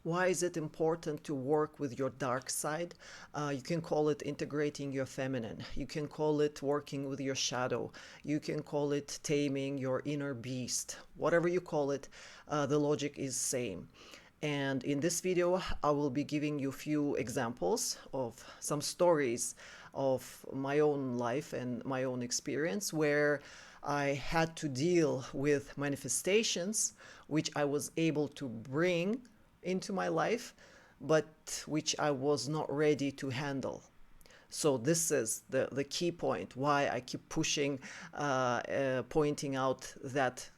Why is it important to work with your dark side? You can call it integrating your feminine. You can call it working with your shadow. You can call it taming your inner beast. Whatever you call it, the logic is same. And in this video, I will be giving you a few examples of some stories of my own life and my own experience where I had to deal with manifestations which I was able to bring into my life, but which I was not ready to handle. So this is the key point why I keep pushing, pointing out that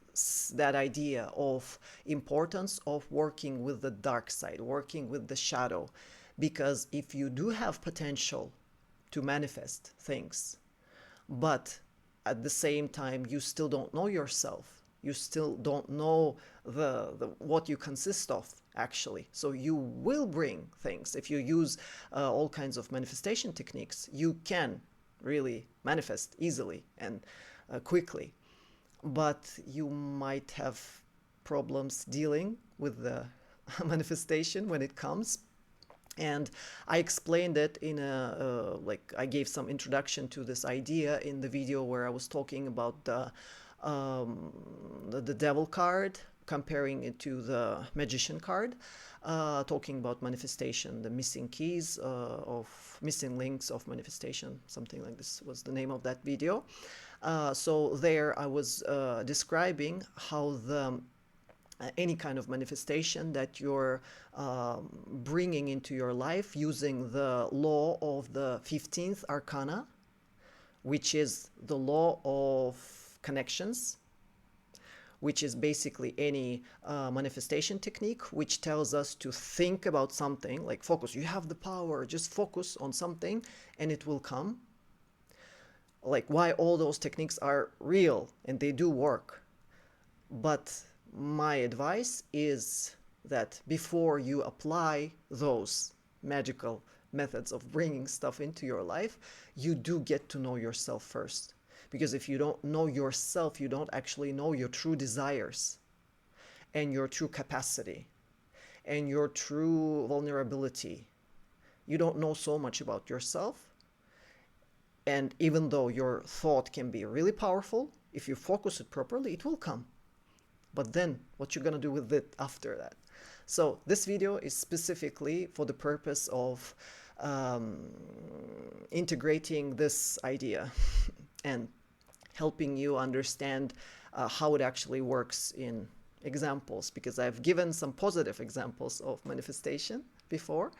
idea of importance of working with the dark side, working with the shadow. Because if you do have potential to manifest things, but at the same time you still don't know yourself, you still don't know the what you consist of actually, so you will bring things. If you use all kinds of manifestation techniques, you can really manifest easily and quickly, but you might have problems dealing with the manifestation when it comes. And I explained it in like I gave some introduction to this idea in the video where I was talking about the devil card, comparing it to the magician card, talking about manifestation, the missing keys of missing links of manifestation, something like this was the name of that video. So there I was describing how the any kind of manifestation that you're bringing into your life using the law of the 15th arcana, which is the law of connections, which is basically any manifestation technique which tells us to think about something, like focus. You have the power, just focus on something and it will come. Like why all those techniques are real and they do work. But my advice is that before you apply those magical methods of bringing stuff into your life, you do get to know yourself first. Because if you don't know yourself, you don't actually know your true desires and your true capacity and your true vulnerability. You don't know so much about yourself. And even though your thought can be really powerful, if you focus it properly, it will come. But then what you're going to do with it after that. So this video is specifically for the purpose of integrating this idea and helping you understand how it actually works in examples, because I've given some positive examples of manifestation before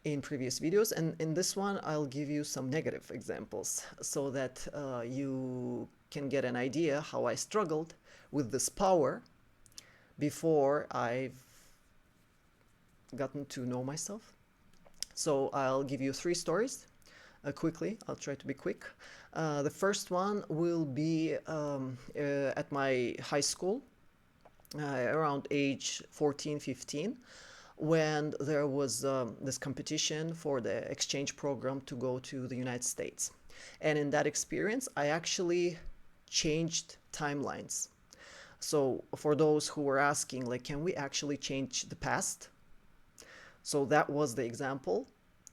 in previous videos, and in this one I'll give you some negative examples so that you can get an idea how I struggled with this power before I've gotten to know myself. So I'll give you 3 stories quickly. I'll try to be quick. The first one will be at my high school, around age 14, 15, when there was this competition for the exchange program to go to the United States. And in that experience, I actually changed timelines. So for those who were asking, like, can we actually change the past? So that was the example,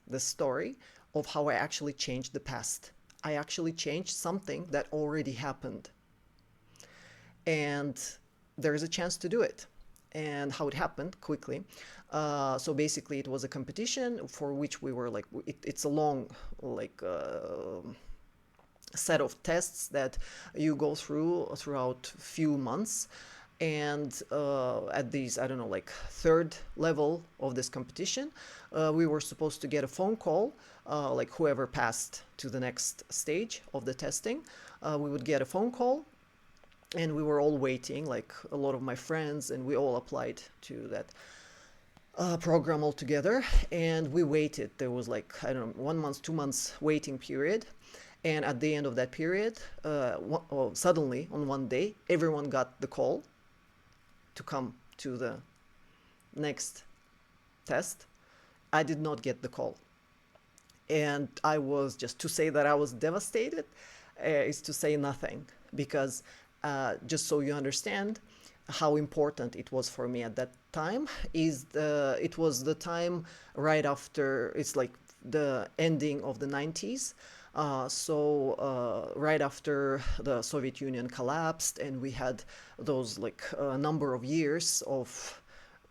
the story of how I actually changed the past. I actually changed something that already happened. And there is a chance to do it. And how it happened quickly. So basically it was a competition for which we were like, it's a long, like, set of tests that you go throughout few months. And at these, I don't know, like 3rd level of this competition, we were supposed to get a phone call, like whoever passed to the next stage of the testing, we would get a phone call. And we were all waiting, like a lot of my friends, and we all applied to that program all together. And we waited. There was like, I don't know, 1 month, 2 months waiting period. And at the end of that period, suddenly on one day, everyone got the call to come to the next test. I did not get the call. And I was, just to say that I was devastated is to say nothing, because just so you understand, how important it was for me at that time is it was the time right after, it's like the ending of the 90s. Right after the Soviet Union collapsed, and we had those like a number of years of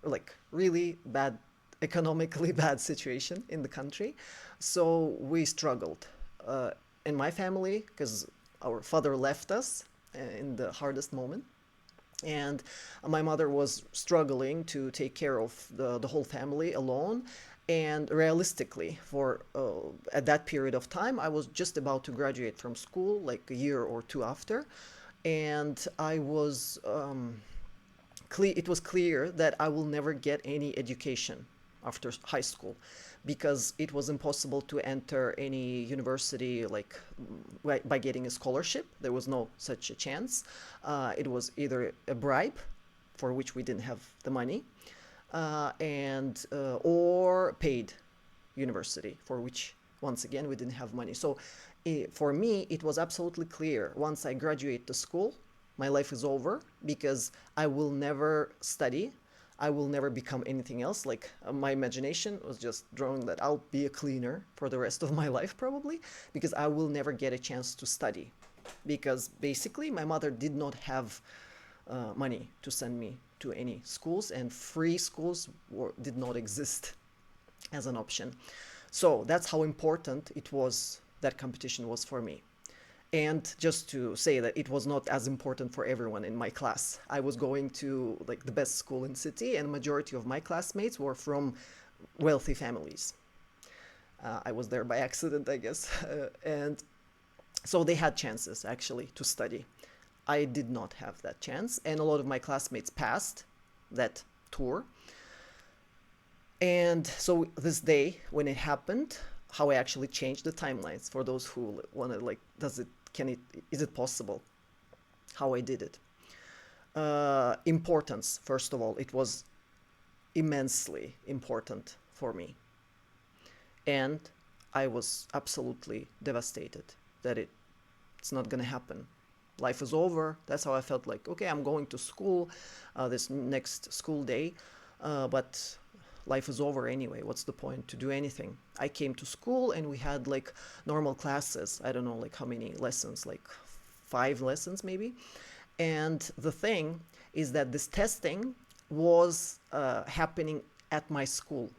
like really bad, economically bad situation in the country. So we struggled in my family because our father left us in the hardest moment, and my mother was struggling to take care of the whole family alone. And realistically, for at that period of time, I was just about to graduate from school, like a year or two after, and I was it was clear that I will never get any education after high school, because it was impossible to enter any university like by getting a scholarship. There was no such a chance. It was either a bribe, for which we didn't have the money, and or paid university, for which once again we didn't have money. So for me, it was absolutely clear, once I graduate the school, my life is over, because I will never study. I will never become anything else. Like my imagination was just drawing that I'll be a cleaner for the rest of my life, probably, because I will never get a chance to study. Because basically, my mother did not have money to send me to any schools, and free schools did not exist as an option. So that's how important it was, that competition was for me. And just to say that it was not as important for everyone in my class. I was going to like the best school in city, and majority of my classmates were from wealthy families. I was there by accident, I guess. And so they had chances actually to study. I did not have that chance, and a lot of my classmates passed that tour. And so this day when it happened, how I actually changed the timelines for those who want to like, is it possible? How I did it. Importance, first of all, it was immensely important for me. And I was absolutely devastated that it's not going to happen. Life is over. That's how I felt, like, okay, I'm going to school this next school day, but life is over anyway. What's the point to do anything? I came to school and we had like normal classes. I don't know like how many lessons, like 5 lessons maybe. And the thing is that this testing was happening at my school.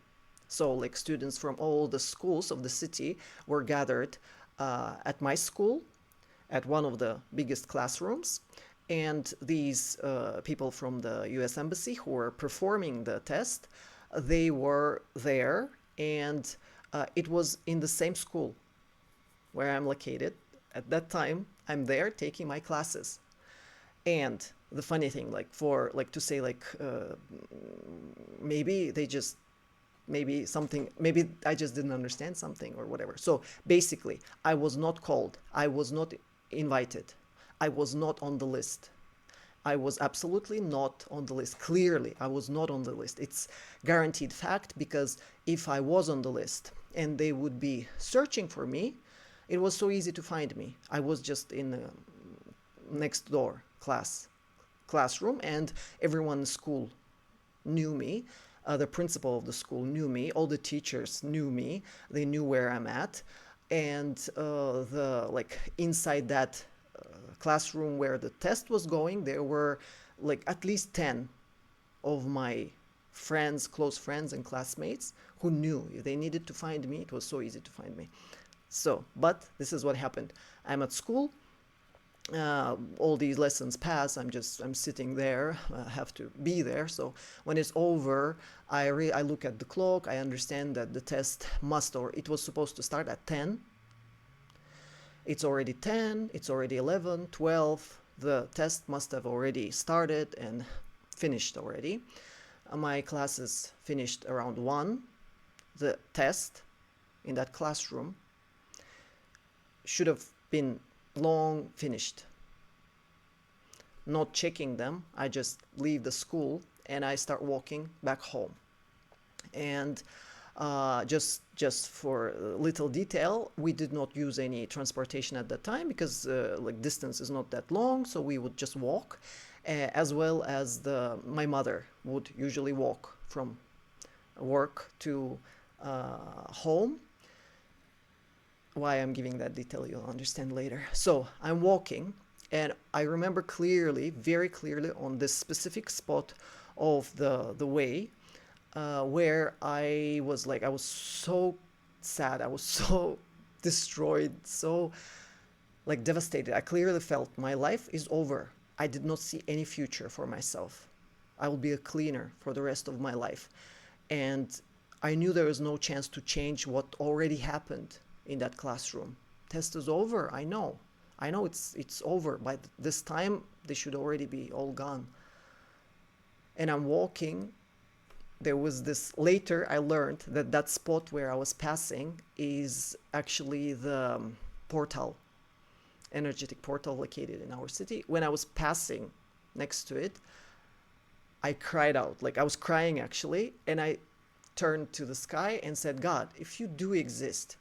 So like students from all the schools of the city were gathered at my school, at one of the biggest classrooms. And these people from the US Embassy who were performing the test, they were there, and it was in the same school where I'm located. At that time, I'm there taking my classes. And the funny thing, like for like to say like maybe they just maybe something, maybe I just didn't understand something or whatever. So basically, I was not called, I was not invited, I was not on the list. I was absolutely not on the list. Clearly, I was not on the list. It's guaranteed fact, because if I was on the list and they would be searching for me, it was so easy to find me. I was just in the next door classroom, and everyone in school knew me. The principal of the school knew me. All the teachers knew me. They knew where I'm at, and the like inside that classroom where the test was going, there were like at least 10 of my friends, close friends and classmates who knew if they needed to find me. It was so easy to find me. So, but this is what happened. I'm at school. All these lessons pass. I'm sitting there. I have to be there. So when it's over, I look at the clock. I understand that the test must, or it was supposed to start at 10. It's already 10, it's already 11, 12. The test must have already started and finished already. My classes finished around 1. The test in that classroom should have been long finished. Not checking them, I just leave the school and I start walking back home. And just for a little detail, we did not use any transportation at that time, because like distance is not that long, so we would just walk. as well as my mother would usually walk from work to home. Why I'm giving that detail, you'll understand later. So I'm walking, and I remember clearly, very clearly, on this specific spot of the way where I was so sad, I was so destroyed, so like devastated. I clearly felt my life is over. I did not see any future for myself. I will be a cleaner for the rest of my life. And I knew there was no chance to change what already happened in that classroom. Test is over. I know. I know it's over. By this time, they should already be all gone. And I'm walking. There was this, later I learned that that spot where I was passing is actually the portal, energetic portal located in our city. When I was passing next to it, I cried out. Like I was crying actually. And I turned to the sky and said, God, if you do exist,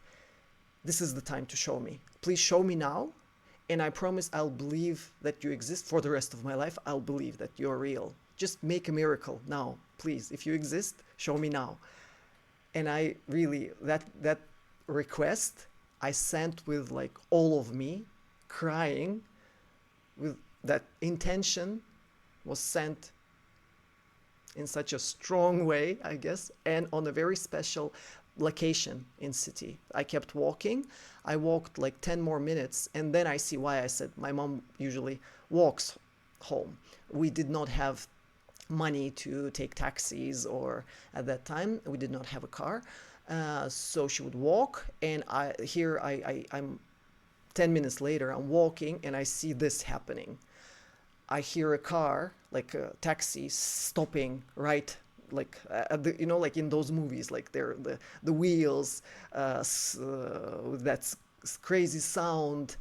this is the time to show me. Please show me now. And I promise I'll believe that you exist for the rest of my life. I'll believe that you're real. Just make a miracle now, please. If you exist, show me now. And I really, that request I sent with like all of me crying, with that intention was sent in such a strong way, I guess, and on a very special location in city. I kept walking. I walked like 10 more minutes, and then I see why I said my mom usually walks home. We did not have money to take taxis, or at that time we did not have a car. So she would walk, and I'm 10 minutes later, I'm walking and I see this happening. I hear a car, like a taxi, stopping right, like like in those movies, like they're the wheels, that's crazy sound,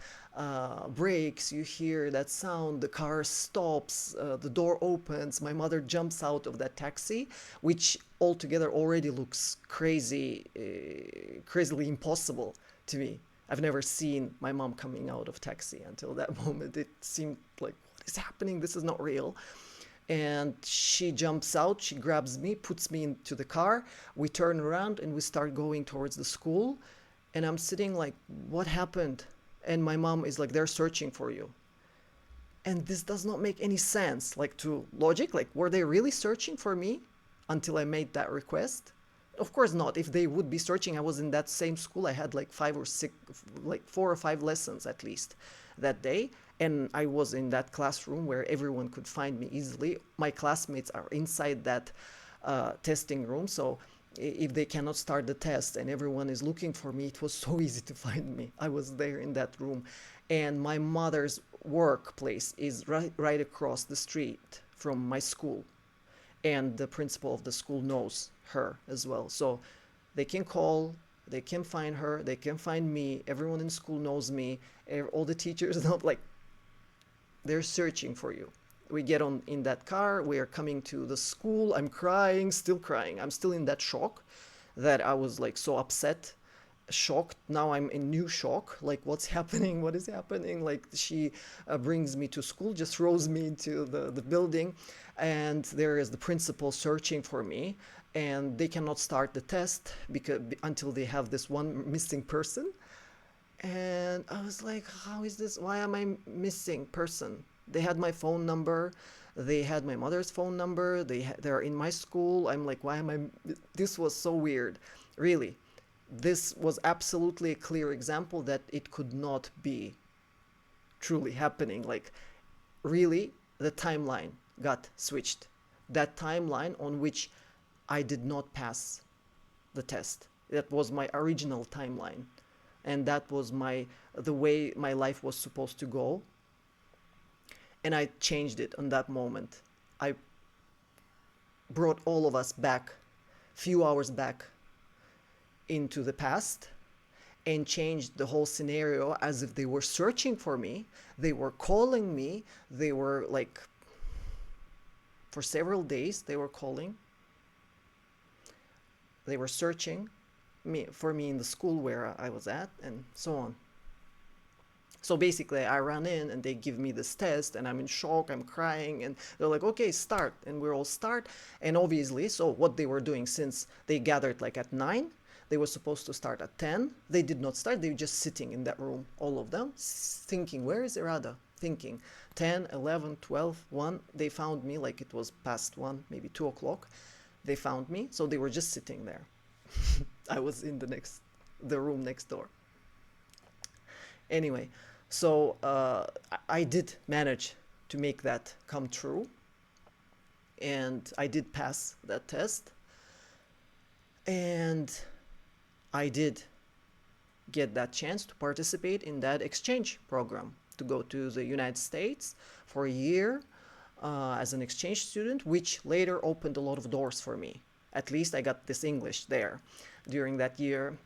brakes. You hear that sound. The car stops. The door opens. My mother jumps out of that taxi, which altogether already looks crazily impossible to me. I've never seen my mom coming out of taxi until that moment. It seemed like, what is happening? This is not real. And she jumps out, she grabs me, puts me into the car. We turn around and we start going towards the school. And I'm sitting like, what happened? And my mom is like, they're searching for you. And this does not make any sense, like to logic. Like, were they really searching for me until I made that request? Of course not. If they would be searching, I was in that same school. I had like 5 or 6, like 4 or 5 lessons at least that day. And I was in that classroom where everyone could find me easily. My classmates are inside that testing room. So if they cannot start the test and everyone is looking for me, it was so easy to find me. I was there in that room. And my mother's workplace is right across the street from my school. And the principal of the school knows her as well. So they can call, they can find her, they can find me. Everyone in school knows me. All the teachers know, like, they're searching for you. We get on in that car, we are coming to the school. I'm crying, still crying. I'm still in that shock that I was like so upset, shocked. Now I'm in new shock, like what's happening, what is happening. Like she brings me to school, just throws me into the building, and there is the principal searching for me, and they cannot start the test because until they have this one missing person. And I was like, how is this? Why am I missing person? They had my phone number. They had my mother's phone number. They're in my school. I'm like, why am I? This was so weird. Really, this was absolutely a clear example that it could not be truly happening. Like, really, the timeline got switched. That timeline on which I did not pass the test. That was my original timeline, and that was the way my life was supposed to go. And I changed it on that moment. I brought all of us back, few hours back into the past, and changed the whole scenario as if they were searching for me. They were calling me. They were like, for several days, they were calling. They were searching for me in the school where I was at, and so on. So basically, I run in and they give me this test, and I'm in shock, I'm crying, and they're like, okay, start. And we all start. And obviously, so what they were doing, since they gathered like at 9, they were supposed to start at 10. They did not start, they were just sitting in that room, all of them, thinking, where is Irada? Thinking 10, 11, 12, 1. They found me like it was past 1, maybe 2 o'clock. They found me, so they were just sitting there. I was in the room next door. Anyway, so I did manage to make that come true, and I did pass that test, and I did get that chance to participate in that exchange program to go to the United States for a year as an exchange student, which later opened a lot of doors for me. At least I got this English there during that year.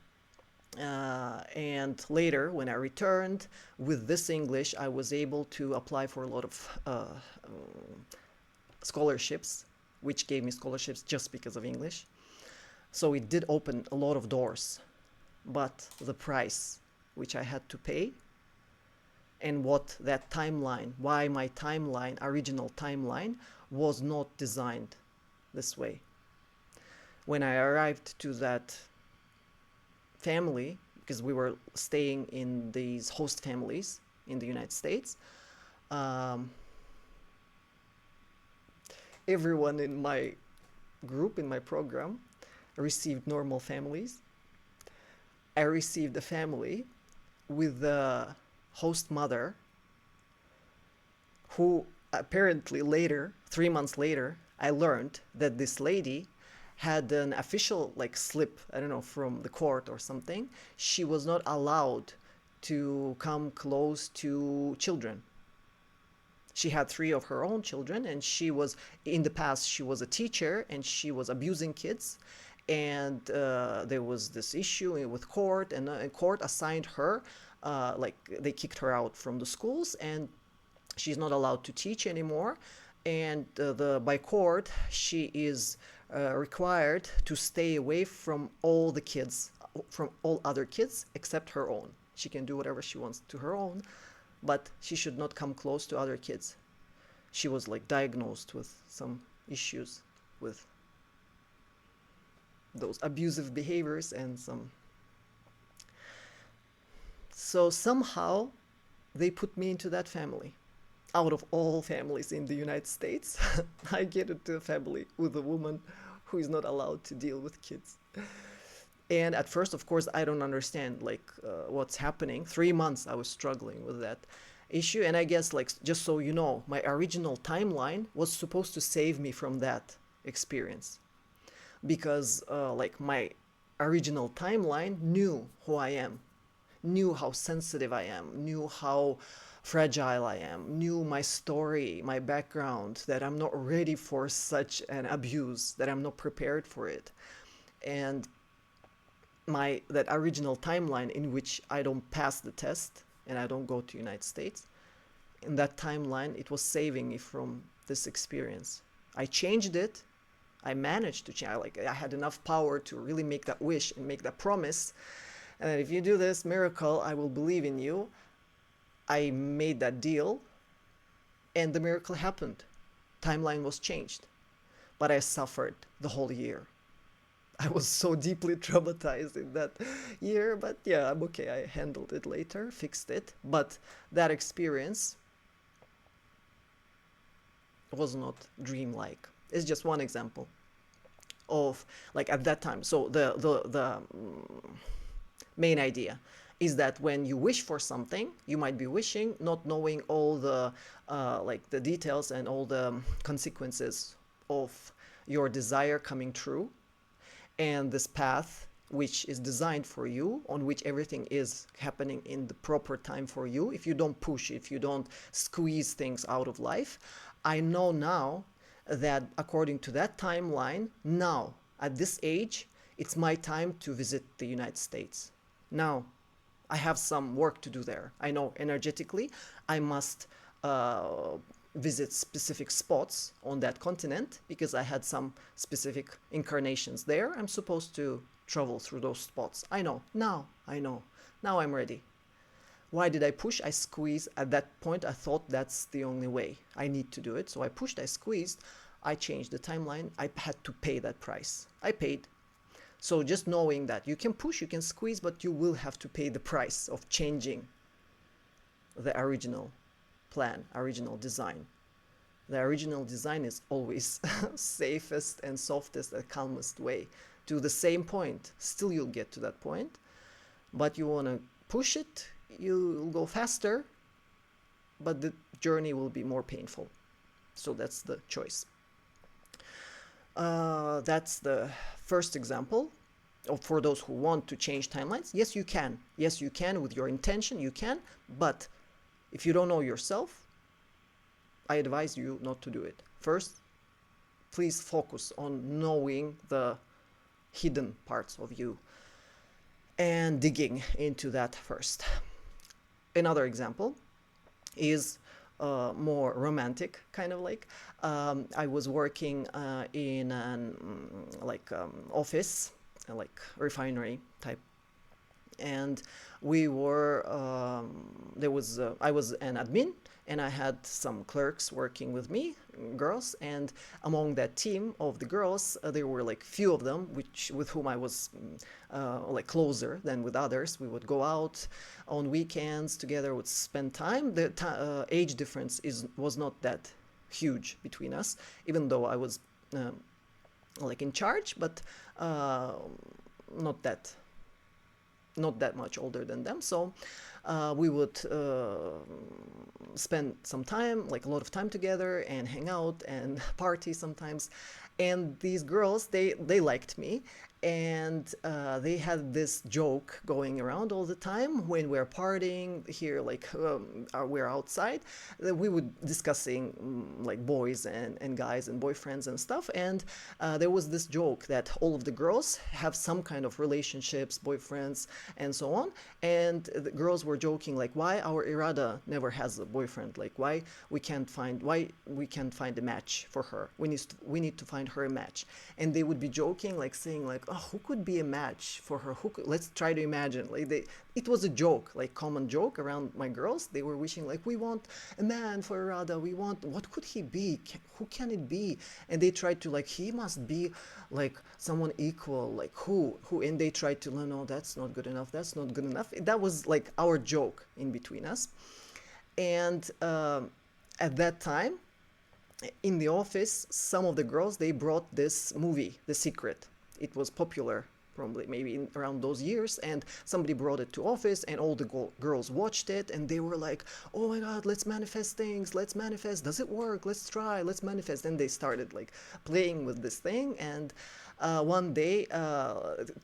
And later, when I returned with this English, I was able to apply for a lot of scholarships, which gave me scholarships just because of English. So it did open a lot of doors, but the price which I had to pay, and what that timeline, why my timeline, original timeline, was not designed this way. When I arrived to that family, because we were staying in these host families in the United States, um, everyone in my group, in my program, received normal families. I received a family with the host mother, who apparently later, 3 months later, I learned that this lady had an official like slip, I don't know, from the court or something. She was not allowed to come close to children. She had 3 of her own children, and she was, in the past, she was a teacher and she was abusing kids. And there was this issue with court, and court assigned her, like they kicked her out from the schools, and she's not allowed to teach anymore. And by court, she is required to stay away from all the kids, from all other kids except her own. She can do whatever she wants to her own, but she should not come close to other kids. She was like diagnosed with some issues with those abusive behaviors and some. So somehow they put me into that family. Out of all families in the United States, I get into a family with a woman who is not allowed to deal with kids. And at first, of course, I don't understand like what's happening. 3 months I was struggling with that issue. And I guess, like, just so you know, my original timeline was supposed to save me from that experience, because like my original timeline knew who I am, knew how sensitive I am, knew how fragile I am, knew my story, my background, that I'm not ready for such an abuse, that I'm not prepared for it. And my that original timeline in which I don't pass the test and I don't go to United States, in that timeline it was saving me from this experience. I changed it. I managed to change. Like, I had enough power to really make that wish and make that promise. And that if you do this miracle, I will believe in you. I made that deal, and the miracle happened. Timeline was changed, but I suffered the whole year. I was so deeply traumatized in that year, but yeah, I'm okay. I handled it later, fixed it. But that experience was not dreamlike. It's just one example of, like, at that time. So the main idea is that when you wish for something, you might be wishing not knowing all the like the details and all the consequences of your desire coming true, and this path which is designed for you, on which everything is happening in the proper time for you. If you don't push, if you don't squeeze things out of life, I know now that according to that timeline, now at this age, it's my time to visit the United States. Now I have some work to do there. I know energetically I must visit specific spots on that continent because I had some specific incarnations there. I'm supposed to travel through those spots. I know. Now I know. Now I'm ready. Why did I push? I squeezed. At that point, I thought that's the only way. I need to do it. So I pushed, I squeezed, I changed the timeline. I had to pay that price. I paid. So just knowing that you can push, you can squeeze, but you will have to pay the price of changing the original plan, original design. The original design is always safest and softest and calmest way to the same point. Still, you'll get to that point, but you want to push it, you'll go faster, but the journey will be more painful. So that's the choice. That's the first example. For those who want to change timelines, yes, you can. Yes, you can with your intention, you can. But if you don't know yourself, I advise you not to do it. First, please focus on knowing the hidden parts of you and digging into that first. Another example is more romantic, kind of like. I was working in an office, like refinery type, and we were there was I was an admin, and I had some clerks working with me, girls, and among that team of the girls, there were like few of them which with whom I was like closer than with others. We would go out on weekends together, would spend time. The age difference was not that huge between us, even though I was like in charge, but not that not that much older than them. So we would spend some time, like a lot of time together, and hang out and party sometimes. And these girls, they liked me, and they had this joke going around all the time when we're partying here, like we're outside. We would discussing like boys and guys and boyfriends and stuff. And there was this joke that all of the girls have some kind of relationships, boyfriends, and so on. And the girls were joking like, why our Irada never has a boyfriend? Like why we can't find a match for her? We need to find her a match. And they would be joking, like saying like, oh, who could be a match for her? Let's try to imagine. Like it was a joke, like common joke around my girls. They were wishing like, we want a man for Irada. We want, what could he be? Who can it be? And they tried to like, he must be like someone equal. Like who? And they tried to, no, that's not good enough. That's not good enough. That was like our joke in between us. And at that time, in the office, some of the girls, they brought this movie, The Secret. It was popular probably maybe around those years, and somebody brought it to office, and all the girls watched it, and they were like, oh my god, let's manifest things, let's manifest, does it work, let's try, let's manifest. And they started like playing with this thing. And one day,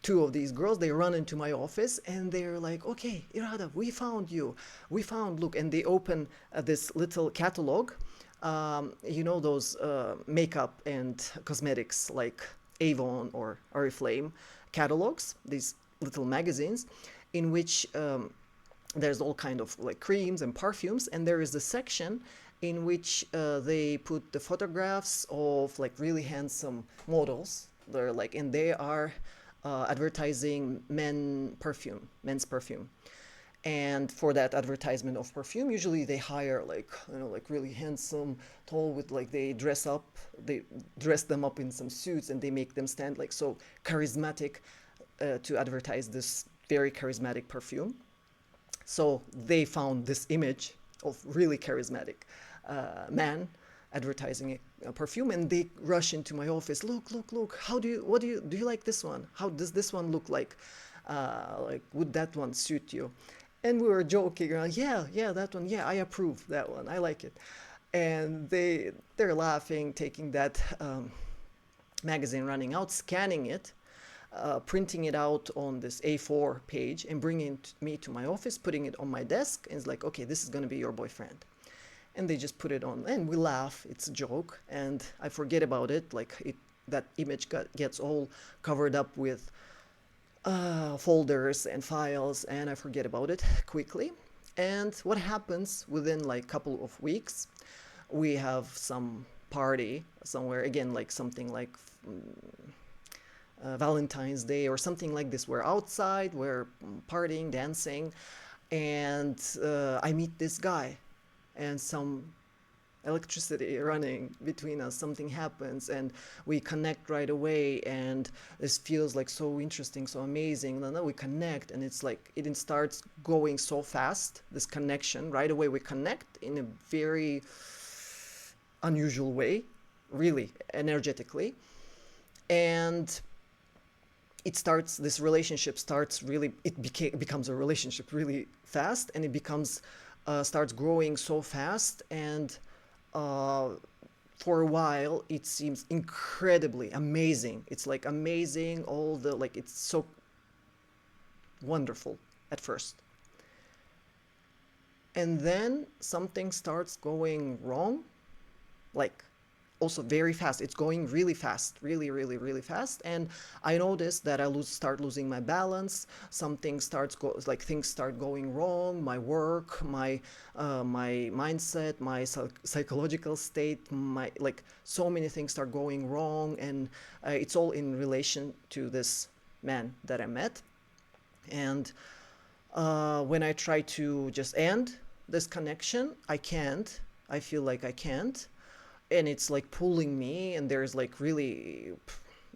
two of these girls, they run into my office, and they're like, okay, Irada, we found you, look. And they open this little catalog, you know, those makeup and cosmetics like Avon or Oriflame catalogs, these little magazines, in which there's all kind of like creams and perfumes, and there is a section in which they put the photographs of like really handsome models. They're like, and they are advertising men's perfume. And for that advertisement of perfume, usually they hire like, you know, like really handsome, tall, with like they dress them up in some suits, and they make them stand like so charismatic to advertise this very charismatic perfume. So they found this image of really charismatic man advertising a perfume, and they rush into my office. Look! Do you like this one? How does this one look like? Would that one suit you? And we were joking around, yeah, that one, yeah, I approve that one, I like it. And they're laughing, taking that magazine, running out, scanning it, printing it out on this A4 page, and bringing me to my office, putting it on my desk, and it's like, okay, this is going to be your boyfriend. And they just put it on, and we laugh, it's a joke, and I forget about it, like that image gets all covered up with folders and files, and I forget about it quickly. And what happens within like couple of weeks, we have some party somewhere again, like something like Valentine's Day or something like this. We're outside, we're partying, dancing, And I meet this guy, and some electricity running between us, something happens and we connect right away, and this feels like so interesting, so amazing, and then we connect, and it's like it starts going so fast, this connection right away. We connect in a very unusual way, really energetically, and this relationship starts really, becomes a relationship really fast, and it becomes starts growing so fast, and uh, for a while it seems incredibly amazing. It's like amazing, all the, like, it's so wonderful at first, and then something starts going wrong, like also very fast. It's going really fast, really, really, really fast. And I noticed that start losing my balance. Something starts like things start going wrong. My work, my mindset, my psychological state, my, like, so many things start going wrong, and it's all in relation to this man that I met. And when I try to just end this connection, I can't. I feel like I can't, and it's like pulling me, and there's like really,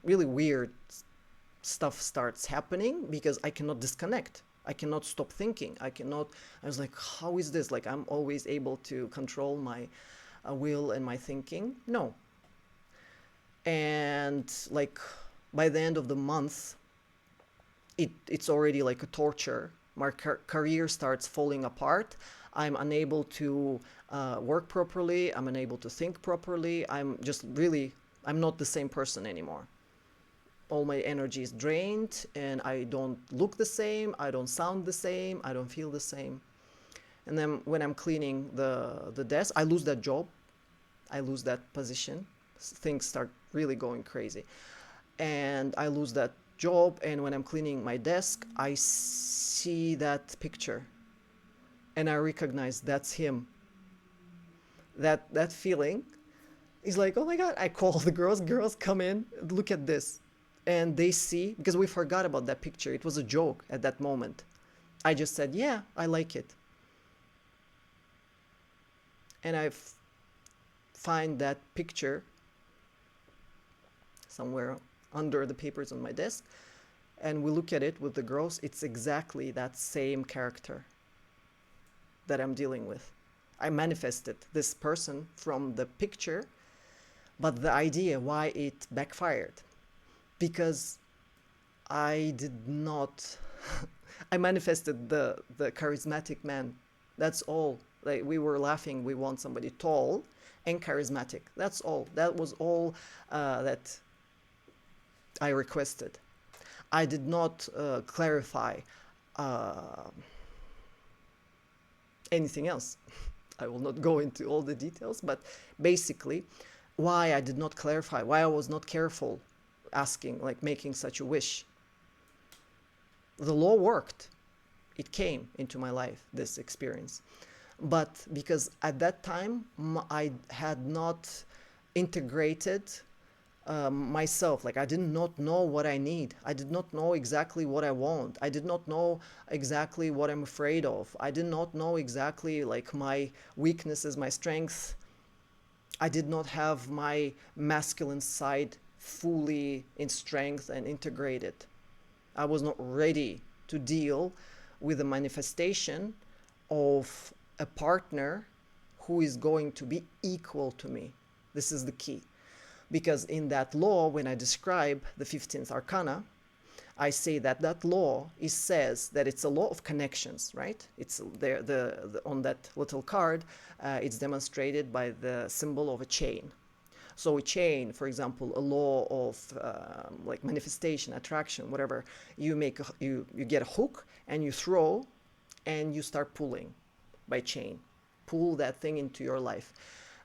really weird stuff starts happening because I cannot disconnect. I cannot stop thinking. I was like, how is this? Like, I'm always able to control my will and my thinking. No. And like by the end of the month, it's already like a torture. My career starts falling apart. I'm unable to work properly. I'm unable to think properly. I'm not the same person anymore. All my energy is drained, and I don't look the same. I don't sound the same. I don't feel the same. And then when I'm cleaning the desk, I lose that job. I lose that position. Things start really going crazy. And I lose that job, and when I'm cleaning my desk, I see that picture, and I recognize that's him. That feeling is like, oh my god. I call the girls come in, look at this. And they see, because we forgot about that picture, it was a joke at that moment. I just said, yeah, I like it. And find that picture somewhere under the papers on my desk, and we look at it with the girls. It's exactly that same character that I'm dealing with. I manifested this person from the picture, but the idea why it backfired, because I did not I manifested the charismatic man. That's all. Like, we were laughing, we want somebody tall and charismatic. That's all. That was all that I requested. I did not clarify uh, anything else. I will not go into all the details, but basically, why I did not clarify, why I was not careful asking, like making such a wish. The law worked. It came into my life, this experience. But because at that time I had not integrated myself. Like, I did not know what I need. I did not know exactly what I want. I did not know exactly what I'm afraid of. I did not know exactly, like, my weaknesses, my strengths. I did not have my masculine side fully in strength and integrated. I was not ready to deal with the manifestation of a partner who is going to be equal to me. This is the key. Because in that law, when I describe the 15th arcana, I say that that law says that it's a law of connections, right? It's there, on that little card, it's demonstrated by the symbol of a chain. So a chain, for example, a law of like manifestation, attraction, whatever. You get a hook and you throw, and you start pulling by chain. Pull that thing into your life.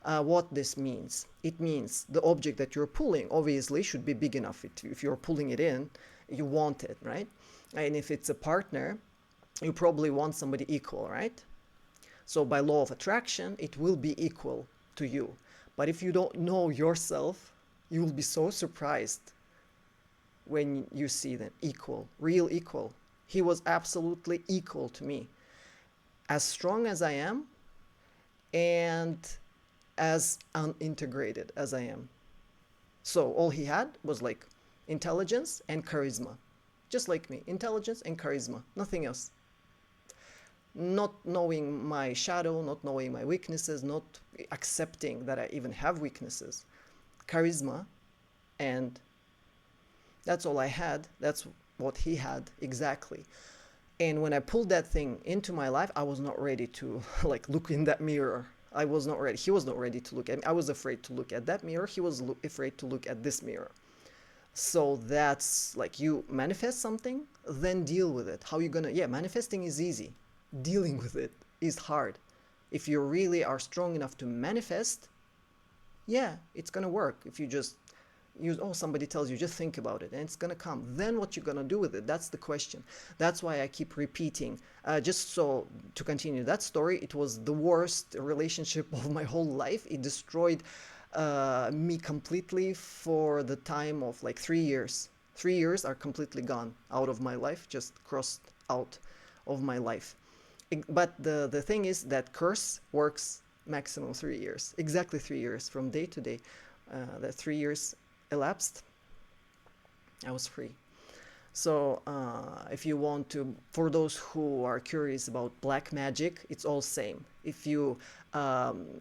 What this means? It means the object that you're pulling obviously should be big enough. If you're pulling it in, you want it, right? And if it's a partner, you probably want somebody equal, right? So by law of attraction, it will be equal to you. But if you don't know yourself, you will be so surprised when you see them equal, real equal. He was absolutely equal to me. as strong as I am and as unintegrated as I am. So all he had was like intelligence and charisma. Just like me, intelligence and charisma, nothing else. Not knowing my shadow, not knowing my weaknesses, not accepting that I even have weaknesses. Charisma, and that's all I had. That's what he had exactly. And when I pulled that thing into my life, I was not ready to like look in that mirror. I was not ready. He was not ready to look at me. I was afraid to look at that mirror. He was afraid to look at this mirror. So that's like you manifest something, then deal with it. How you gonna, yeah, manifesting is easy. Dealing with it is hard. If you really are strong enough to manifest, yeah, it's gonna work. If you just use, oh, somebody tells you, just think about it and it's gonna come. Then what you gonna do with it? That's the question. That's why I keep repeating. Just so to continue that story, it was the worst relationship of my whole life. It destroyed me completely for the time of like 3 years. 3 years are completely gone out of my life, just crossed out of my life. But the thing is that curse works maximum 3 years, exactly 3 years from day to day. That 3 years elapsed, I was free. So if you want to, for those who are curious about black magic, it's all same. If you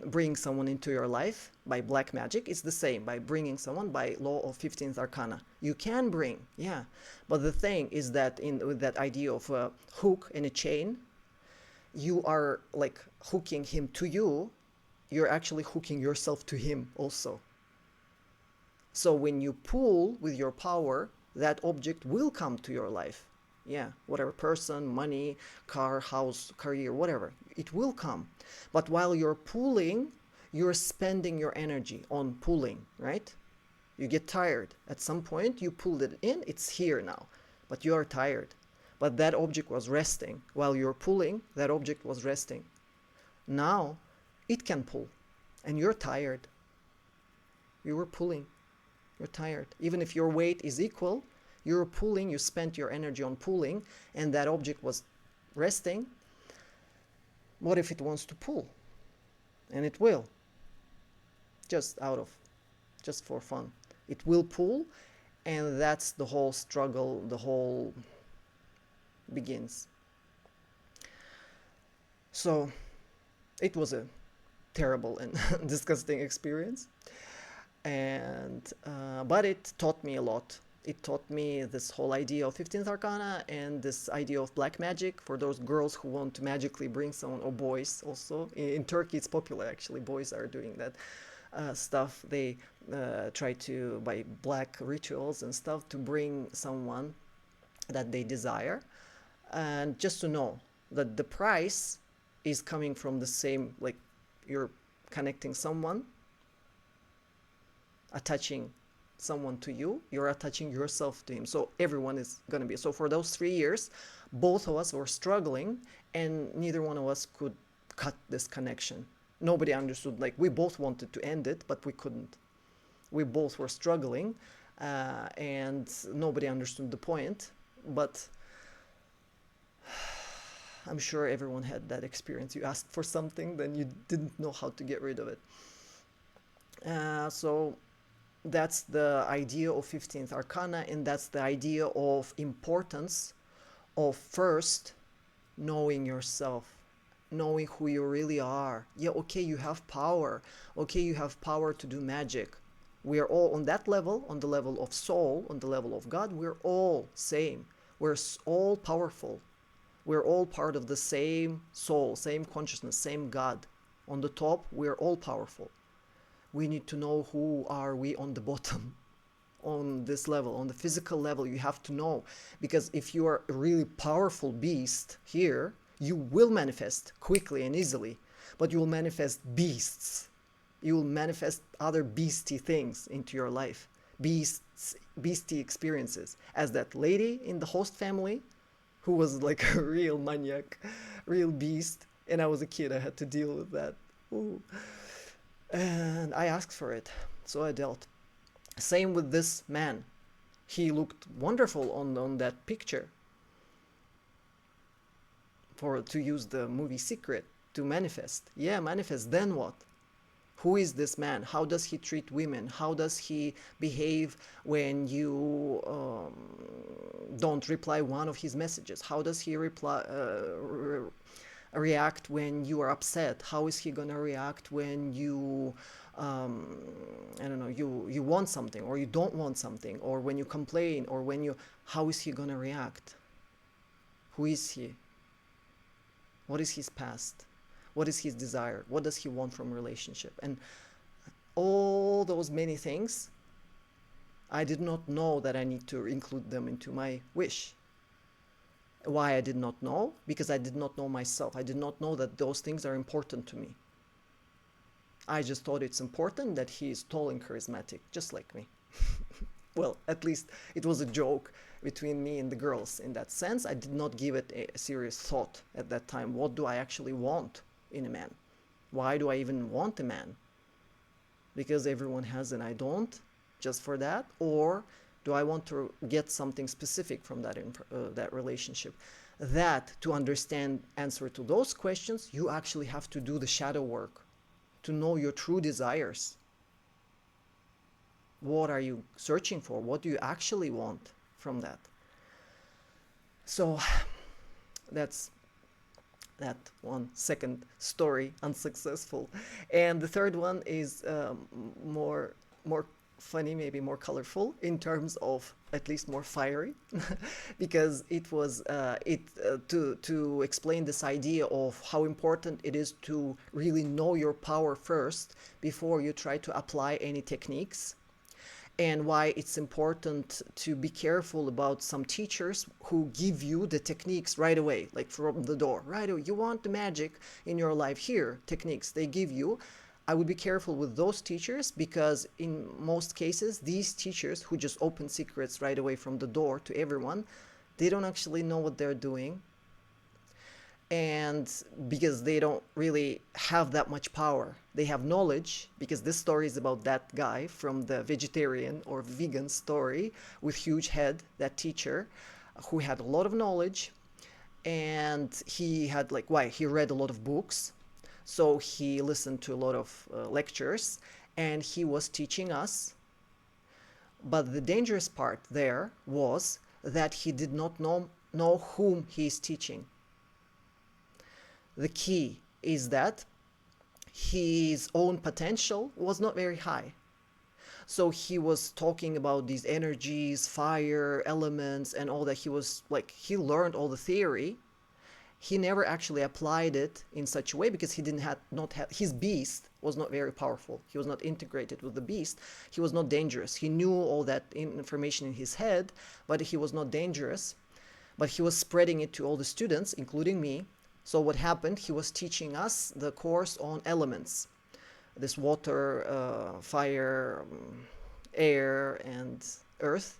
bring someone into your life by black magic, it's the same by bringing someone by law of 15th arcana. You can bring, yeah, but the thing is that in with that idea of a hook and a chain, you are like hooking him to you. You're actually hooking yourself to him also. So when you pull with your power, that object will come to your life. Yeah, whatever person, money, car, house, career, whatever, it will come. But while you're pulling, you're spending your energy on pulling, right? You get tired. At some point, you pulled it in, it's here now, but you are tired. But that object was resting. While you're pulling, that object was resting. Now, it can pull, and you're tired. You were pulling. You're tired. Even if your weight is equal, you're pulling, you spent your energy on pulling, and that object was resting. What if it wants to pull? And it will, just out of, just for fun. It will pull, and that's the whole struggle, the whole begins. So it was a terrible and disgusting experience. And but it taught me a lot. It taught me this whole idea of 15th arcana and this idea of black magic for those girls who want to magically bring someone, or boys also. In Turkey it's popular actually, boys are doing that stuff. They try to, by black rituals and stuff, to bring someone that they desire, and just to know that the price is coming from the same, like you're connecting someone, attaching someone to you, you're attaching yourself to him. So everyone is going to be. So for those 3 years, both of us were struggling, and neither one of us could cut this connection. Nobody understood. Like, we both wanted to end it, but we couldn't. We both were struggling, and nobody understood the point. But I'm sure everyone had that experience. You asked for something, then you didn't know how to get rid of it. So that's the idea of 15th arcana, and that's the idea of importance of first knowing yourself, knowing who you really are. Yeah, okay, you have power. Okay, you have power to do magic. We are all on that level, on the level of soul, on the level of God. We're all same. We're all powerful. We're all part of the same soul, same consciousness, same God. On the top, we're all powerful. We need to know who are we on the bottom. On this level, on the physical level, you have to know, because if you are a really powerful beast here, you will manifest quickly and easily, but you will manifest beasts. You will manifest other beastie things into your life, beasts, beastie experiences, as that lady in the host family who was like a real maniac, real beast, and I was a kid, I had to deal with that. Ooh. And I asked for it, so I dealt. Same with this man. He looked wonderful on that picture. for to use the movie Secret, to manifest. Yeah, manifest. Then what? Who is this man? How does he treat women? How does he behave when you don't reply one of his messages? How does he react when you are upset? How is he gonna react when you, I don't know, you want something or you don't want something, or when you complain, or when you, how is he gonna react? Who is he? What is his past? What is his desire? What does he want from a relationship? And all those many things, I did not know that I need to include them into my wish. Why I did not know? Because I did not know myself. I did not know that those things are important to me. I just thought it's important that he is tall and charismatic, just like me. Well, at least it was a joke between me and the girls in that sense. I did not give it a serious thought at that time. What do I actually want in a man? Why do I even want a man? Because everyone has and I don't, just for that? Or do I want to get something specific from that relationship? That, to understand answer to those questions, you actually have to do the shadow work to know your true desires. What are you searching for? What do you actually want from that? So that's that one second story, unsuccessful. And the third one is more funny, maybe more colorful in terms of at least more fiery, because it was to explain this idea of how important it is to really know your power first before you try to apply any techniques, and why it's important to be careful about some teachers who give you the techniques right away, like from the door, right away. You want the magic in your life, here, techniques they give you. I would be careful with those teachers, because in most cases, these teachers who just open secrets right away from the door to everyone, they don't actually know what they're doing. And because they don't really have that much power, they have knowledge, because this story is about that guy from the vegetarian or vegan story with huge head, that teacher who had a lot of knowledge, and he had, like, why he read a lot of books, so he listened to a lot of lectures, and he was teaching us. But the dangerous part there was that he did not know whom he is teaching. The key is that his own potential was not very high. So he was talking about these energies, fire, elements, and all that. He was like, he learned all the theory. He never actually applied it in such a way, because he didn't have, not have, his beast was not very powerful. He was not integrated with the beast. He was not dangerous. He knew all that information in his head, but he was not dangerous. But he was spreading it to all the students, including me. So what happened, he was teaching us the course on elements, this water, fire, air, and earth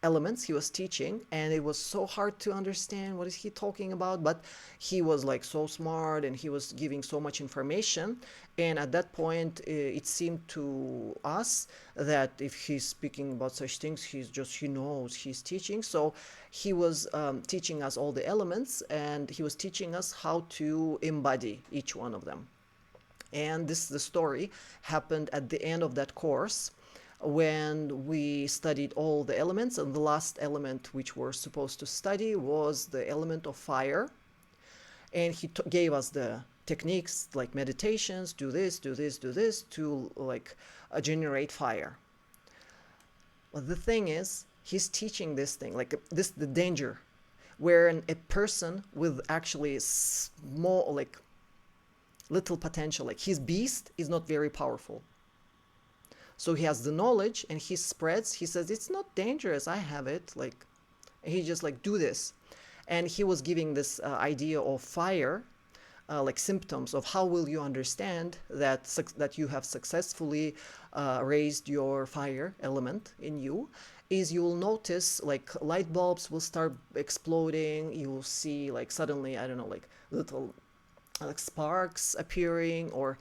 elements he was teaching, and it was so hard to understand what is he talking about, but he was like so smart and he was giving so much information. And at that point, it seemed to us that if he's speaking about such things, he knows he's teaching. So he was teaching us all the elements, and he was teaching us how to embody each one of them. And the story happened at the end of that course, when we studied all the elements, and the last element which we're supposed to study was the element of fire. And he gave us the techniques, like meditations, do this, do this, do this, to like generate fire. But the thing is, he's teaching this thing, like this, the danger, where a person with actually small, like little potential, like his beast is not very powerful. So he has the knowledge and he spreads, he says, it's not dangerous, I have it, like, he just like, do this. And he was giving this idea of fire, like symptoms of how will you understand that you have successfully raised your fire element in you, is you will notice like light bulbs will start exploding, you will see like suddenly, I don't know, like little like sparks appearing, or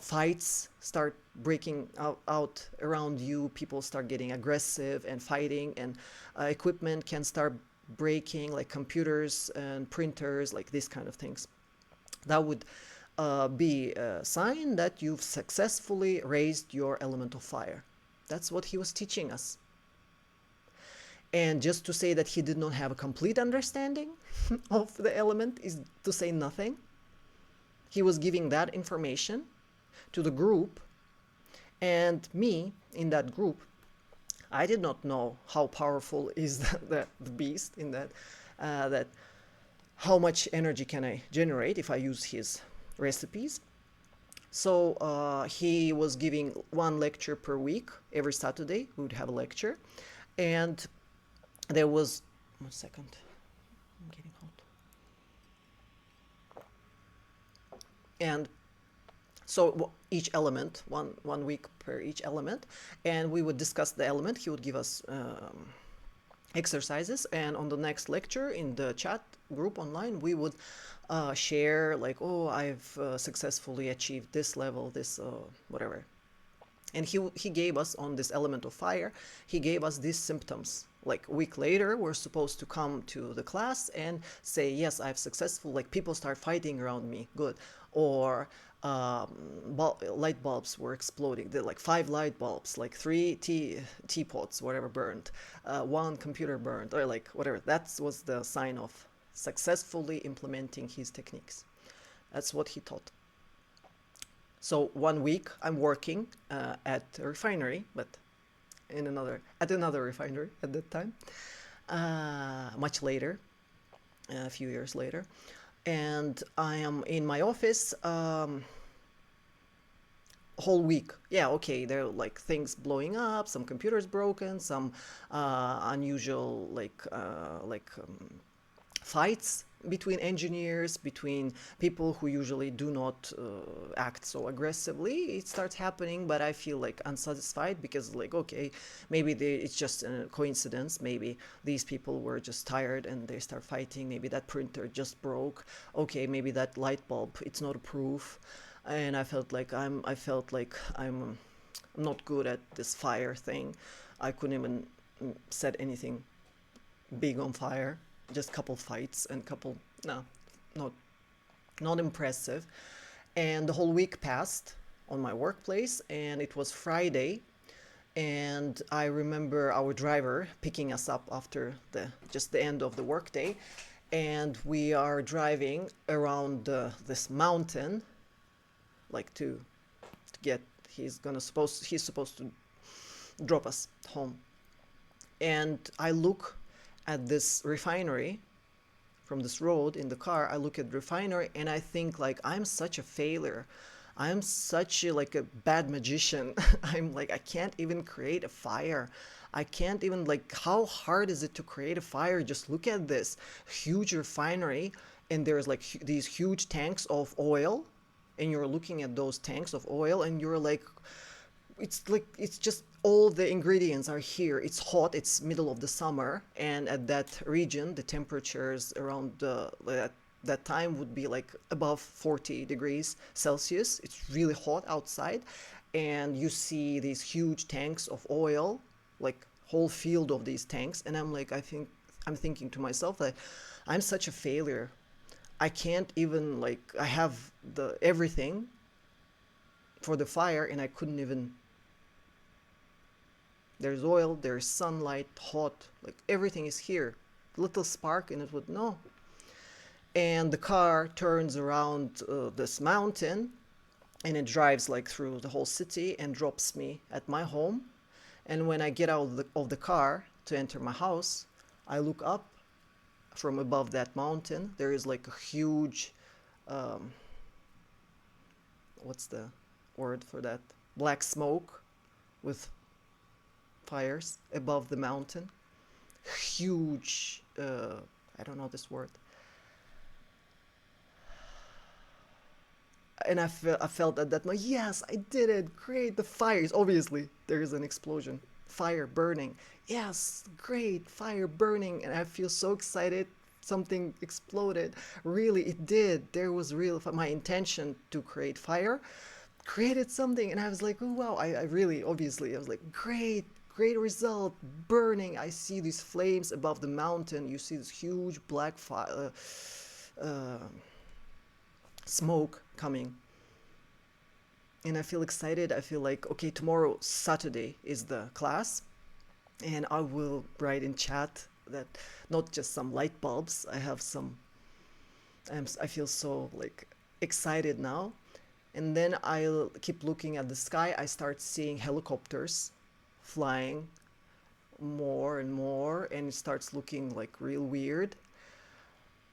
fights start breaking out around you, people start getting aggressive and fighting, and equipment can start breaking, like computers and printers, like these kind of things. That would be a sign that you've successfully raised your element of fire. That's what he was teaching us. And just to say that he did not have a complete understanding of the element is to say nothing. He was giving that information to the group, and me in that group, I did not know how powerful is the beast in that how much energy can I generate if I use his recipes. So he was giving one lecture per week. Every Saturday we would have a lecture, and there was 1 second. I'm getting hot. And so each element, one week per each element, and we would discuss the element. He would give us exercises, and on the next lecture in the chat group online, we would share like, oh, I've successfully achieved this level, this whatever. And he gave us on this element of fire, he gave us these symptoms. Like a week later, we're supposed to come to the class and say, yes, I've successful, like people start fighting around me, good. Or light bulbs were exploding. There like 5 light bulbs, like 3 teapots, whatever burned, 1 computer burned, or like whatever. That was the sign of successfully implementing his techniques. That's what he taught. So 1 week I'm working at a refinery, but at another refinery at that time, much later, a few years later. And I am in my office whole week. Yeah, okay, there are like things blowing up, some computers broken, some unusual fights between engineers, between people who usually do not act so aggressively. It starts happening, but I feel like unsatisfied because like, okay, maybe it's just a coincidence. Maybe these people were just tired and they start fighting. Maybe that printer just broke. Okay, maybe that light bulb, it's not a proof. And I felt like I'm not good at this fire thing. I couldn't even set anything big on fire. Just couple fights and no, not impressive. And the whole week passed on my workplace, and it was Friday, and I remember our driver picking us up after just the end of the workday, and we are driving around this mountain, like to get he's supposed to drop us home. And I look at this refinery from this road in the car. I look at the refinery and I think like, I'm such a failure. I'm such like a bad magician. I'm like, I can't even create a fire. I can't even like, how hard is it to create a fire? Just look at this huge refinery, and there's like these huge tanks of oil, and you're looking at those tanks of oil and you're like, it's just all the ingredients are here. It's hot, it's middle of the summer, and at that region the temperatures around that time would be like above 40 degrees Celsius. It's really hot outside, and you see these huge tanks of oil, like whole field of these tanks, and I'm thinking to myself that I'm such a failure. I can't even like, I have the everything for the fire and I couldn't even. There's oil, there's sunlight, hot, like everything is here. Little spark and it would no. And the car turns around this mountain, and it drives like through the whole city and drops me at my home. And when I get out of the car to enter my house, I look up from above that mountain. There is like a huge, what's the word for that? Black smoke with fires above the mountain. Huge, I don't know this word. And I felt at that moment, yes, I did it, great, the fires, obviously there is an explosion, fire burning, yes, great, fire burning, and I feel so excited, something exploded, really, it did, there was real, my intention to create fire, created something, and I was like, oh wow, I really, obviously, I was like, great, great result, burning. I see these flames above the mountain. You see this huge black smoke coming. And I feel excited. I feel like, okay, tomorrow, Saturday, is the class. And I will write in chat that not just some light bulbs. I have some, I feel so like excited now. And then I'll keep looking at the sky. I start seeing helicopters flying more and more, and it starts looking like real weird.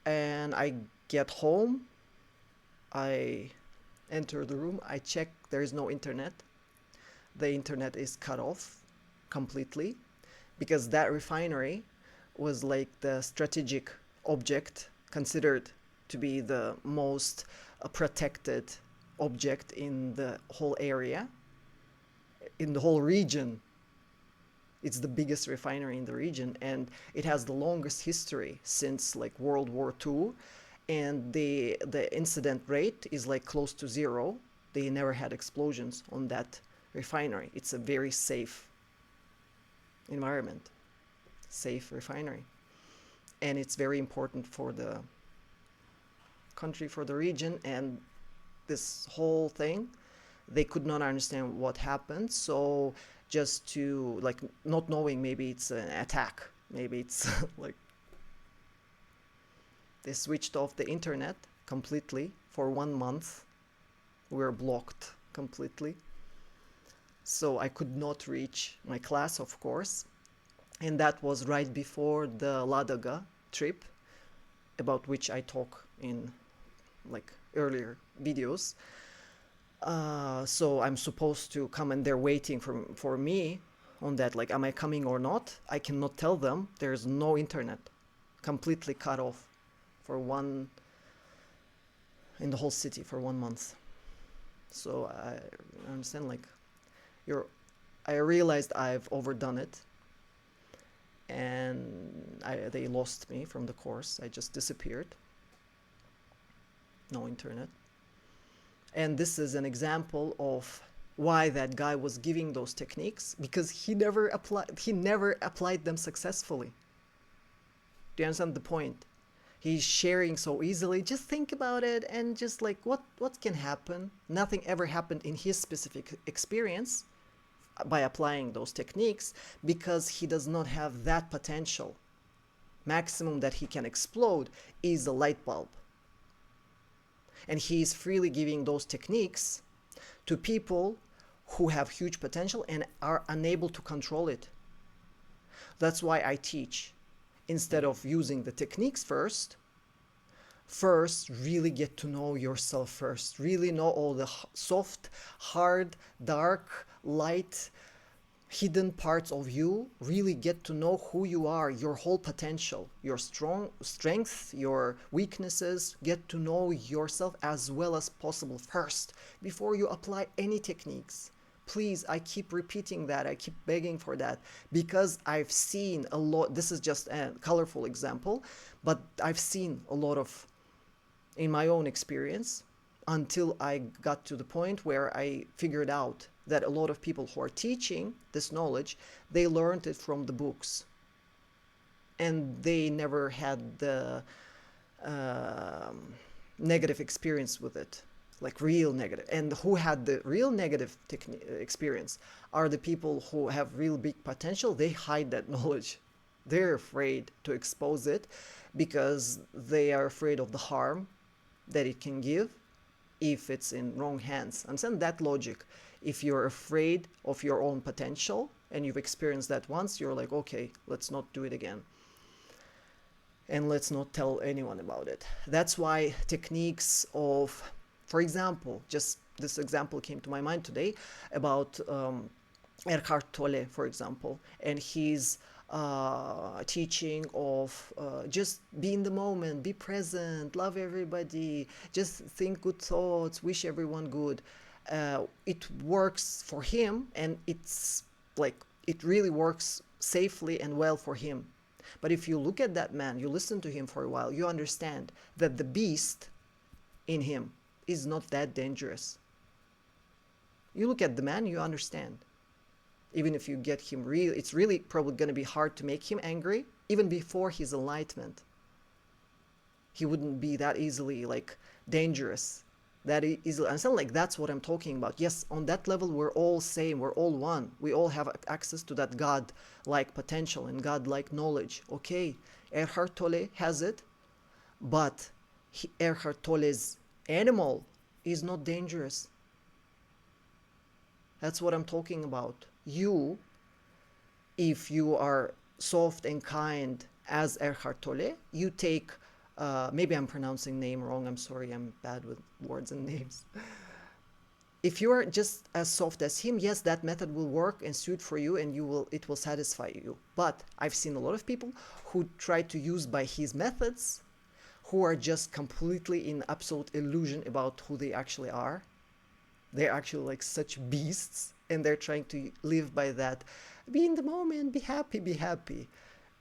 And I get home, I enter the room, I check, there is no internet. The internet is cut off completely because that refinery was like the strategic object, considered to be the most protected object in the whole area, in the whole region. It's the biggest refinery in the region, and it has the longest history since like World War II. And the incident rate is like close to zero. They never had explosions on that refinery. It's a very safe environment, safe refinery, and it's very important for the country, for the region. And this whole thing, they could not understand what happened. So just to like not knowing, maybe it's an attack, maybe it's like they switched off the internet completely for 1 month. We were blocked completely. So I could not reach my class, of course. And that was right before the Ladaga trip, about which I talk in like earlier videos. So I'm supposed to come, and they're waiting for me on that. Like, am I coming or not? I cannot tell them. There's no internet, completely cut off in the whole city for 1 month. So I understand, like, I realized I've overdone it, and they lost me from the course. I just disappeared. No internet. And this is an example of why that guy was giving those techniques, because he never applied them successfully. Do you understand the point? He's sharing so easily. Just think about it, and just like what can happen. Nothing ever happened in his specific experience by applying those techniques, because he does not have that potential. Maximum that he can explode is a light bulb. And he is freely giving those techniques to people who have huge potential and are unable to control it. That's why I teach, instead of using the techniques first, really get to know yourself first. Really know all the soft, hard, dark, light, hidden parts of you. Really get to know who you are, your whole potential, your strength, your weaknesses. Get to know yourself as well as possible first before you apply any techniques. Please, I keep repeating that. I keep begging for that, because I've seen a lot. This is just a colorful example, but I've seen a lot of, in my own experience, until I got to the point where I figured out that a lot of people who are teaching this knowledge, they learned it from the books, and they never had the negative experience with it, like real negative. And who had the real negative experience are the people who have real big potential. They hide that knowledge. They're afraid to expose it because they are afraid of the harm that it can give if it's in wrong hands. Understand that logic? If you're afraid of your own potential and you've experienced that once, you're like, okay, let's not do it again. And let's not tell anyone about it. That's why techniques of, for example, just this example came to my mind today about Eckhart Tolle, for example, and his teaching of just be in the moment, be present, love everybody, just think good thoughts, wish everyone good. It works for him, and it's like it really works safely and well for him. But if you look at that man, you listen to him for a while, you understand that the beast in him is not that dangerous. You look at the man, you understand. Even if you get him really, it's really probably going to be hard to make him angry, even before his enlightenment. He wouldn't be that easily like dangerous, that easily. And so like that's what I'm talking about. Yes, on that level we're all same, we're all one. We all have access to that God-like potential and God-like knowledge. Okay, Eckhart Tolle has it, but Eckhart Tolle's animal is not dangerous. That's what I'm talking about. You, if you are soft and kind as Eckhart Tolle, you take, maybe I'm pronouncing name wrong, I'm sorry, I'm bad with words and names. If you are just as soft as him, yes, that method will work and suit for you, and it will satisfy you. But I've seen a lot of people who try to use by his methods, who are just completely in absolute illusion about who they actually are. They're actually like such beasts, and they're trying to live by that. Be in the moment, be happy, be happy.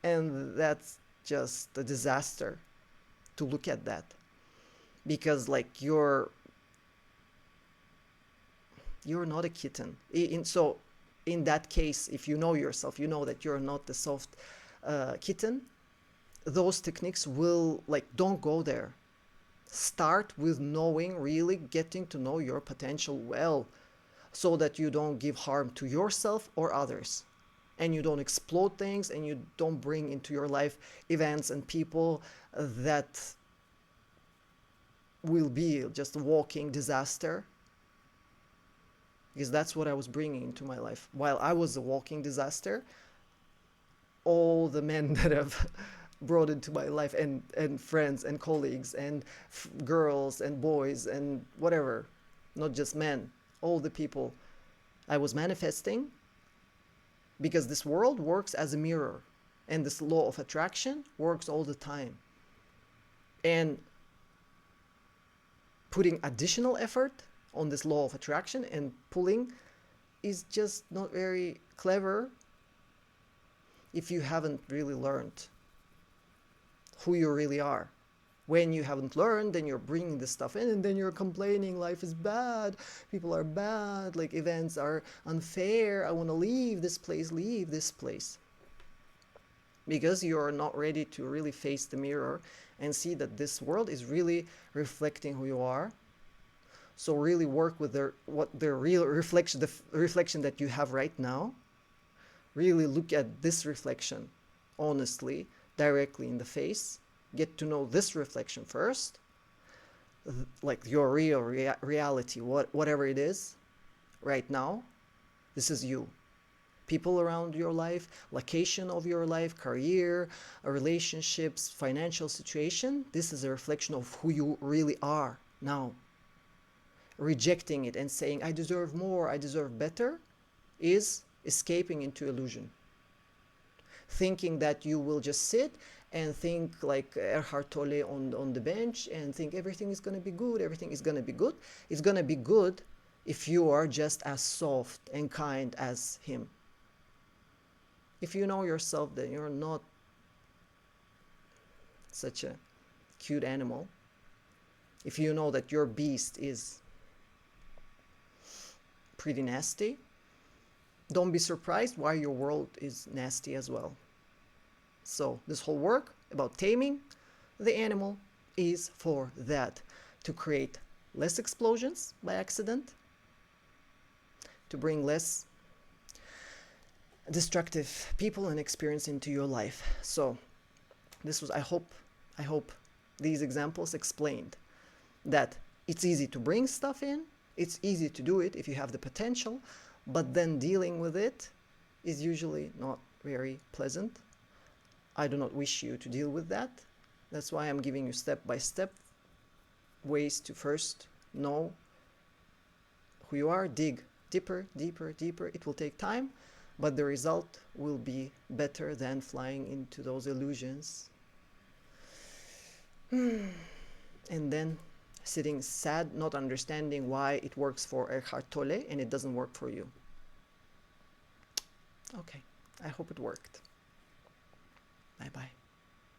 And that's just a disaster to look at that. Because like you're not a kitten. So in that case, if you know yourself, you know that you're not the soft kitten, those techniques will like, don't go there. Start with knowing, really getting to know your potential well, so that you don't give harm to yourself or others, and you don't explode things, and you don't bring into your life events and people that will be just a walking disaster. Because that's what I was bringing into my life. While I was a walking disaster, all the men that have brought into my life, and friends and colleagues and girls and boys and whatever, not just men, all the people I was manifesting, because this world works as a mirror, and this law of attraction works all the time. And putting additional effort on this law of attraction and pulling is just not very clever if you haven't really learned who you really are. When you haven't learned, then you're bringing this stuff in, and then you're complaining life is bad, people are bad, like events are unfair, I want to leave this place, because you're not ready to really face the mirror and see that this world is really reflecting who you are. So really work with the real reflection, the reflection that you have right now. Really look at this reflection honestly, directly in the face. Get to know this reflection first, like your real reality, whatever it is right now. This is you. People around your life, location of your life, career, relationships, financial situation. This is a reflection of who you really are now. Rejecting it and saying, I deserve more, I deserve better, is escaping into illusion. Thinking that you will just sit and think like Eckhart Tolle on the bench and think everything is going to be good, everything is going to be good. It's going to be good if you are just as soft and kind as him. If you know yourself, then you're not such a cute animal. If you know that your beast is pretty nasty, don't be surprised why your world is nasty as well. So this whole work about taming the animal is for that, to create less explosions by accident, to bring less destructive people and experience into your life. So this was, I hope these examples explained that it's easy to bring stuff in, it's easy to do it if you have the potential, but then dealing with it is usually not very pleasant. I do not wish you to deal with that. That's why I'm giving you step-by-step ways to first know who you are, dig deeper, deeper, deeper. It will take time, but the result will be better than flying into those illusions. And then sitting sad, not understanding why it works for Eckhart Tolle and it doesn't work for you. Okay, I hope it worked. Bye-bye.